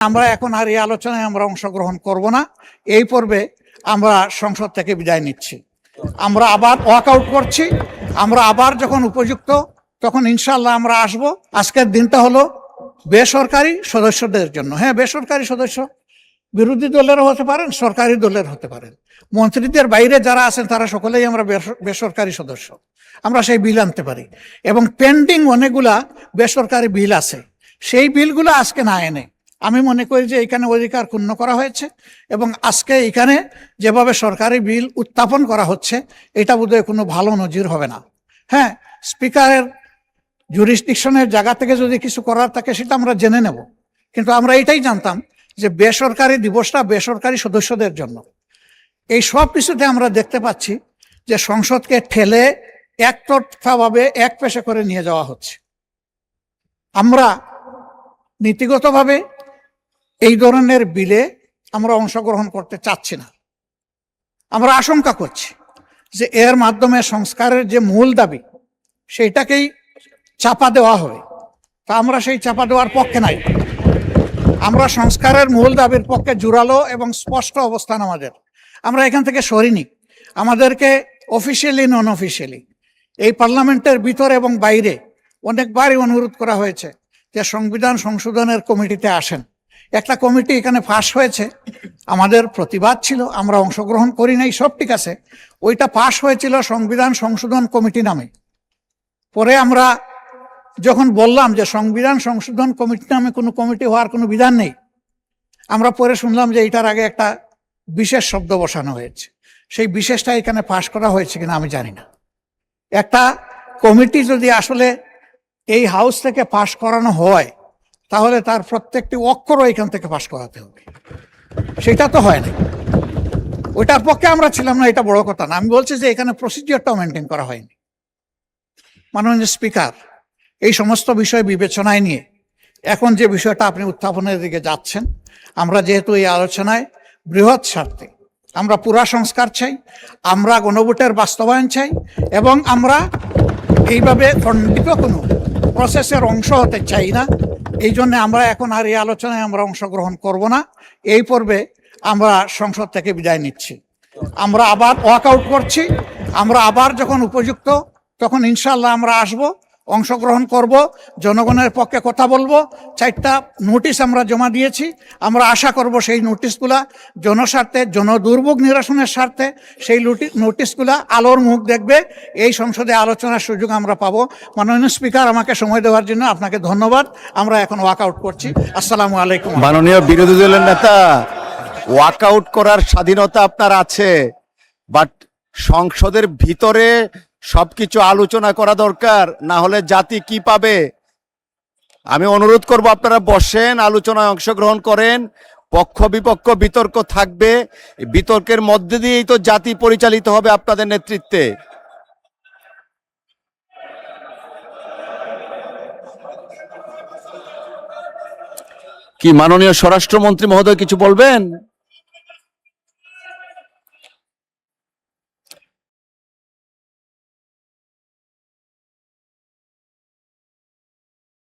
আমরা এখন আর এই আলোচনায় আমরা অংশগ্রহণ করব না। এই পর্বে আমরা সংসদ থেকে বিদায় নিচ্ছি। আমরা আবার ওয়াকআউট করছি। আমরা আবার যখন উপযুক্ত তখন ইনশাআল্লাহ আমরা আসব। আজকের দিনটা হলো বেসরকারি সদস্যদের জন্য। হ্যাঁ, বেসরকারি সদস্য বিরোধী দলেরও হতে পারেন, সরকারি দলের হতে পারেন। মন্ত্রীদের বাইরে যারা আছেন তারা সকলেই আমরা বেসরকারি সদস্য। আমরা সেই বিল আনতে পারি এবং পেন্ডিং অনেকগুলা বেসরকারি বিল আছে। সেই বিলগুলো আজকে না এনে আমি মনে করি যে এখানে অধিকার ক্ষুণ্ণ করা হয়েছে এবং আজকে এখানে যেভাবে সরকারি বিল উত্থাপন করা হচ্ছে এটা বোধহয় কোনো ভালো নজির হবে না। হ্যাঁ, স্পিকারের জুরিসডিকশনের জায়গা থেকে যদি কিছু করার থাকে সেটা আমরা জেনে নেব, কিন্তু আমরা এটাই জানতাম যে বেসরকারি দিবসটা বেসরকারি সদস্যদের জন্য। এই সব কিছুতে আমরা দেখতে পাচ্ছি যে সংসদকে ঠেলে একতরফাভাবে এক পেশে করে নিয়ে যাওয়া হচ্ছে। আমরা নীতিগতভাবে এই ধরনের বিলে আমরা অংশগ্রহণ করতে চাচ্ছি না। আমরা আশঙ্কা করছি যে এর মাধ্যমে সংস্কারের যে মূল দাবি সেইটাকেই চাপা দেওয়া হবে। তা আমরা সেই চাপা দেওয়ার পক্ষে নাই। আমরা সংস্কারের মূল দাবির পক্ষে জোরালো এবং স্পষ্ট অবস্থান আমাদের। আমরা এখান থেকে সরিনি। আমাদেরকে অফিসিয়ালি নন অফিসিয়ালি এই পার্লামেন্টের ভিতরে এবং বাইরে অনেকবারই অনুরোধ করা হয়েছে যে সংবিধান সংশোধনের কমিটিতে আসেন। একটা কমিটি এখানে পাশ হয়েছে, আমাদের প্রতিবাদ ছিল, আমরা অংশগ্রহণ করি নাই, সব ঠিক আছে। ওইটা পাশ হয়েছিল সংবিধান সংশোধন কমিটি নামে। পরে আমরা যখন বললাম যে সংবিধান সংশোধন কমিটি নামে কোনো কমিটি হওয়ার কোনো বিধান নেই, আমরা পরে শুনলাম যে এটার আগে একটা বিশেষ শব্দ বসানো হয়েছে। সেই বিশেষটা এখানে পাশ করা হয়েছে কিনা আমি জানি না। একটা কমিটি যদি আসলে এই হাউস থেকে পাশ করানো হয় তাহলে তার প্রত্যেকটি অক্ষরও এখান থেকে পাশ করাতে হবে। সেটা তো হয় না। ওইটার পক্ষে আমরা ছিলাম না, এটা বড় কথা না। আমি বলছি যে এখানে প্রসিডিওরটাও মেনটেন করা হয়নি। মাননীয় স্পিকার, এই সমস্ত বিষয় বিবেচনায় নিয়ে এখন যে বিষয়টা আপনি উত্থাপনের দিকে যাচ্ছেন, আমরা যেহেতু এই আলোচনায় বৃহৎ স্বার্থে আমরা পুরা সংস্কার চাই, আমরা গণভোটের বাস্তবায়ন চাই এবং আমরা এইভাবে খণ্ডিত কোনো প্রসেসের অংশ হতে চাই না। এই জন্য আমরা এখন আর এই আলোচনায় আমরা অংশগ্রহণ করব না। এই পর্বে আমরা সংসদ থেকে বিদায় নিচ্ছি। আমরা আবার ওয়াকআউট করছি। আমরা আবার যখন উপযুক্ত তখন ইনশাআল্লাহ আমরা আসব, অংশগ্রহণ করব, জনগণের পক্ষে কথা বলবো। 4টা নোটিশ আমরা জমা দিয়েছি। আমরা আশা করব সেই নোটিশগুলা জনস্বার্থে, জনদুর্ভোগ নিরসনের স্বার্থে সেই নোটিশগুলা আলোর মুখ দেখবে। এই সংসদে আলোচনার সুযোগ আমরা পাবো। মাননীয় স্পিকার, আমাকে সময় দেওয়ার জন্য আপনাকে ধন্যবাদ। আমরা এখন ওয়াকআউট করছি। আসসালামু আলাইকুম। মাননীয় বিরোধী দলের নেতা, ওয়াকআউট করার স্বাধীনতা আপনার আছে, বাট সংসদের ভিতরে সবকিছু আলোচনা করা দরকার, না হলে জাতি কি পাবে? আমি অনুরোধ করব আপনারা বসেন, আলোচনায় অংশগ্রহণ করেন। পক্ষ বিপক্ষ বিতর্ক থাকবে, বিতর্কের মধ্যে দিয়েই তো জাতি পরিচালিত হবে আপনাদের নেতৃত্বে। কি মাননীয় স্বরাষ্ট্রমন্ত্রী মহোদয় কিছু বলবেন?